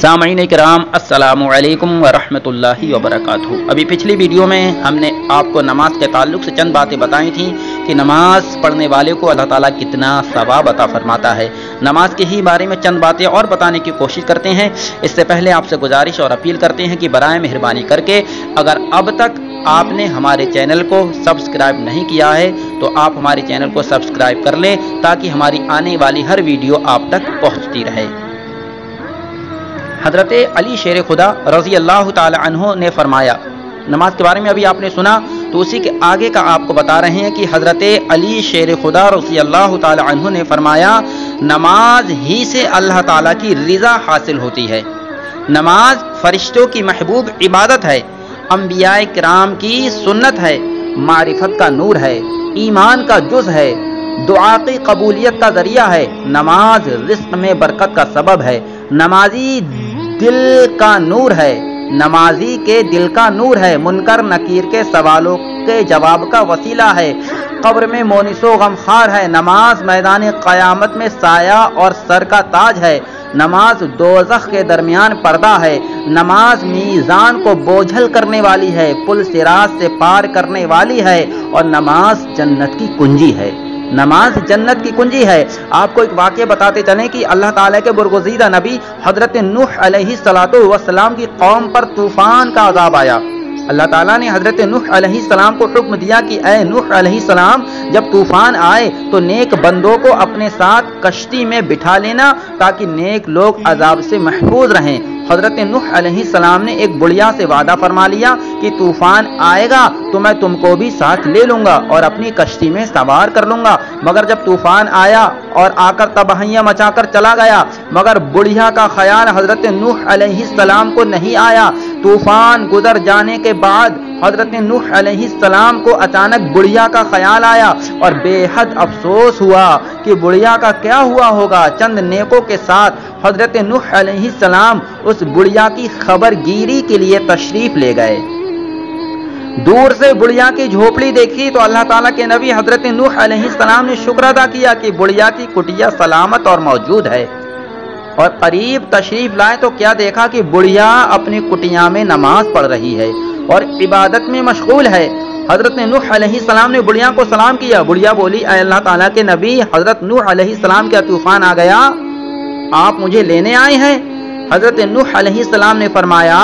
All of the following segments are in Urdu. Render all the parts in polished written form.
سامعین کرام السلام علیکم ورحمۃ اللہ وبرکاتہ۔ ابھی پچھلی ویڈیو میں ہم نے آپ کو نماز کے تعلق سے چند باتیں بتائی تھیں کہ نماز پڑھنے والے کو اللہ تعالیٰ کتنا ثواب عطا فرماتا ہے۔ نماز کے ہی بارے میں چند باتیں اور بتانے کی کوشش کرتے ہیں۔ اس سے پہلے آپ سے گزارش اور اپیل کرتے ہیں کہ برائے مہربانی کر کے اگر اب تک آپ نے ہمارے چینل کو سبسکرائب نہیں کیا ہے تو آپ ہمارے چینل کو سبسکرائب کر لیں تاکہ ہماری آنے والی ہر ویڈیو آپ تک پہنچتی رہے۔ حضرت علی شیر خدا رضی اللہ تعالی عنہ نے فرمایا، نماز کے بارے میں ابھی آپ نے سنا تو اسی کے آگے کا آپ کو بتا رہے ہیں کہ حضرت علی شیر خدا رضی اللہ تعالی عنہ نے فرمایا، نماز ہی سے اللہ تعالیٰ کی رضا حاصل ہوتی ہے۔ نماز فرشتوں کی محبوب عبادت ہے، انبیاء کرام کی سنت ہے، معرفت کا نور ہے، ایمان کا جز ہے، دعا کی قبولیت کا ذریعہ ہے، نماز رزق میں برکت کا سبب ہے، نمازی دل کا نور ہے، نمازی کے دل کا نور ہے، منکر نکیر کے سوالوں کے جواب کا وسیلہ ہے، قبر میں مونس و غمخوار ہے، نماز میدان قیامت میں سایہ اور سر کا تاج ہے، نماز دوزخ کے درمیان پردہ ہے، نماز میزان کو بوجھل کرنے والی ہے، پل صراط سے پار کرنے والی ہے، اور نماز جنت کی کنجی ہے۔ نماز جنت کی کنجی ہے۔ آپ کو ایک واقعہ بتاتے چلیں کہ اللہ تعالیٰ کے برگزیدہ نبی حضرت نوح علیہ السلام کی قوم پر طوفان کا عذاب آیا۔ اللہ تعالیٰ نے حضرت نوح علیہ السلام کو حکم دیا کہ اے نوح علیہ السلام، جب طوفان آئے تو نیک بندوں کو اپنے ساتھ کشتی میں بٹھا لینا تاکہ نیک لوگ عذاب سے محفوظ رہیں۔ حضرت نوح علیہ السلام نے ایک بڑھیا سے وعدہ فرما لیا کہ طوفان آئے گا تو میں تم کو بھی ساتھ لے لوں گا اور اپنی کشتی میں سوار کر لوں گا۔ مگر جب طوفان آیا اور آ کر تباہیاں مچا کر چلا گیا، مگر بڑھیا کا خیال حضرت نوح علیہ السلام کو نہیں آیا۔ طوفان گزر جانے کے بعد حضرت نوح علیہ السلام کو اچانک بڑھیا کا خیال آیا اور بے حد افسوس ہوا کہ بڑھیا کا کیا ہوا ہوگا۔ چند نیکوں کے ساتھ حضرت نوح علیہ السلام اس بڑھیا کی خبر گیری کے لیے تشریف لے گئے۔ دور سے بڑھیا کی جھوپڑی دیکھی تو اللہ تعالیٰ کے نبی حضرت نوح علیہ السلام نے شکر ادا کیا کہ بڑھیا کی کٹیا سلامت اور موجود ہے، اور قریب تشریف لائے تو کیا دیکھا کہ بڑھیا اپنی کٹیا میں نماز پڑھ رہی ہے اور عبادت میں مشغول ہے۔ حضرت نوح علیہ السلام نے بڑھیا کو سلام کیا۔ بڑھیا بولی، اے اللہ تعالیٰ کے نبی حضرت نوح علیہ السلام، کیا طوفان آ گیا؟ آپ مجھے لینے آئے ہیں؟ حضرت نوح علیہ السلام نے فرمایا،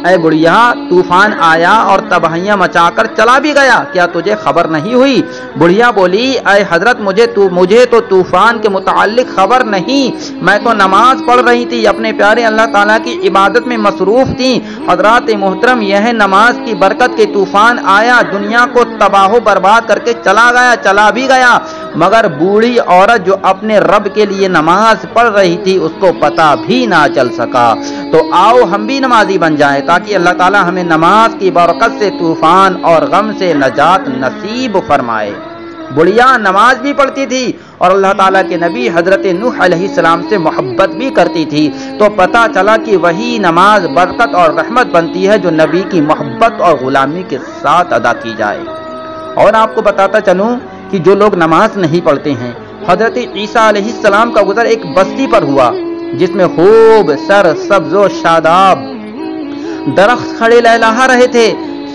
اے بڑھیا، طوفان آیا اور تباہیاں مچا کر چلا بھی گیا، کیا تجھے خبر نہیں ہوئی؟ بڑھیا بولی، اے حضرت، مجھے تو طوفان کے متعلق خبر نہیں، میں تو نماز پڑھ رہی تھی، اپنے پیارے اللہ تعالیٰ کی عبادت میں مصروف تھی۔ حضرات محترم، یہ ہے نماز کی برکت کہ طوفان آیا، دنیا کو تباہ و برباد کر کے چلا بھی گیا، مگر بوڑھی عورت جو اپنے رب کے لیے نماز پڑھ رہی تھی اس کو پتہ بھی نہ چل سکا۔ تو آؤ ہم بھی نمازی بن جائیں تاکہ اللہ تعالیٰ ہمیں نماز کی برکت سے طوفان اور غم سے نجات نصیب فرمائے۔ بڑھیا نماز بھی پڑھتی تھی اور اللہ تعالیٰ کے نبی حضرت نوح علیہ السلام سے محبت بھی کرتی تھی، تو پتہ چلا کہ وہی نماز برکت اور رحمت بنتی ہے جو نبی کی محبت اور غلامی کے ساتھ ادا کی جائے۔ اور آپ کو بتاتا چلوں کہ جو لوگ نماز نہیں پڑھتے ہیں، حضرت عیسیٰ علیہ السلام کا گزر ایک بستی پر ہوا جس میں خوب سر سبز و شاداب درخت کھڑے لہلہا رہے تھے،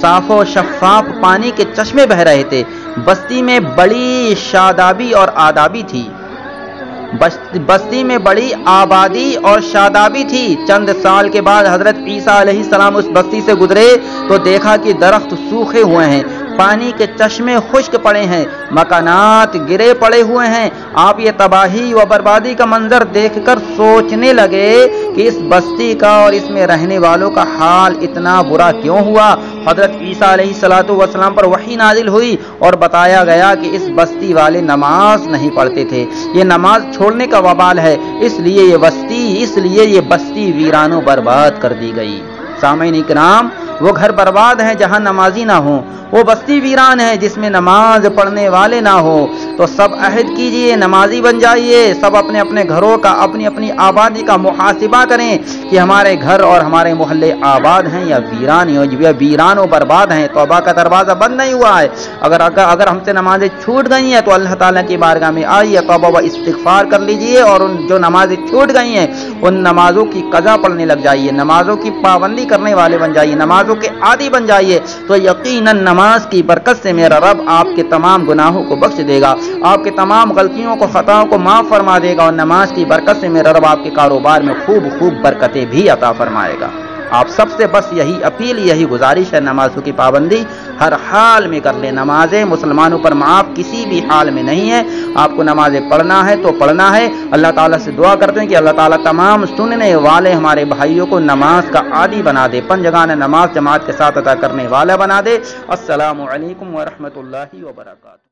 صاف و شفاف پانی کے چشمے بہ رہے تھے، بستی میں بڑی شادابی اور آدابی تھی، بستی میں بڑی آبادی اور شادابی تھی۔ چند سال کے بعد حضرت عیسیٰ علیہ السلام اس بستی سے گزرے تو دیکھا کہ درخت سوکھے ہوئے ہیں، پانی کے چشمے خشک پڑے ہیں، مکانات گرے پڑے ہوئے ہیں۔ آپ یہ تباہی و بربادی کا منظر دیکھ کر سوچنے لگے کہ اس بستی کا اور اس میں رہنے والوں کا حال اتنا برا کیوں ہوا۔ حضرت عیسیٰ علیہ السلام پر وحی نازل ہوئی اور بتایا گیا کہ اس بستی والے نماز نہیں پڑھتے تھے، یہ نماز چھوڑنے کا وبال ہے، اس لیے یہ بستی ویران و برباد کر دی گئی۔ سامعین کرام، وہ گھر برباد ہیں جہاں نمازی نہ ہوں، وہ بستی ویران ہے جس میں نماز پڑھنے والے نہ ہو۔ تو سب عہد کیجئے، نمازی بن جائیے، سب اپنے اپنے گھروں کا، اپنی اپنی آبادی کا محاسبہ کریں کہ ہمارے گھر اور ہمارے محلے آباد ہیں یا ویران و برباد ہیں۔ توبہ کا دروازہ بند نہیں ہوا ہے۔ اگر ہم سے نمازیں چھوٹ گئی ہیں تو اللہ تعالیٰ کی بارگاہ میں آئیے، توبہ و استغفار کر لیجئے، اور ان جو نمازیں چھوٹ گئی ہیں ان نمازوں کی قضا پڑھنے لگ جائیے، نمازوں کی پابندی کرنے والے بن جائیے، نمازوں کے عادی بن جائیے، تو یقیناً نماز کی برکت سے میرا رب آپ کے تمام گناہوں کو بخش دے گا، آپ کے تمام غلطیوں کو، خطاؤں کو معاف فرما دے گا، اور نماز کی برکت سے میرا رب آپ کے کاروبار میں خوب خوب برکتیں بھی عطا فرمائے گا۔ آپ سب سے بس یہی اپیل، یہی گزارش ہے، نمازوں کی پابندی ہر حال میں کر لیں۔ نمازیں مسلمانوں پر معاف کسی بھی حال میں نہیں ہے، آپ کو نمازیں پڑھنا ہے تو پڑھنا ہے۔ اللہ تعالیٰ سے دعا کرتے ہیں کہ اللہ تعالیٰ تمام سننے والے ہمارے بھائیوں کو نماز کا عادی بنا دے، پنجگانہ نماز جماعت کے ساتھ ادا کرنے والا بنا دے۔ السلام علیکم ورحمۃ اللہ وبرکاتہ۔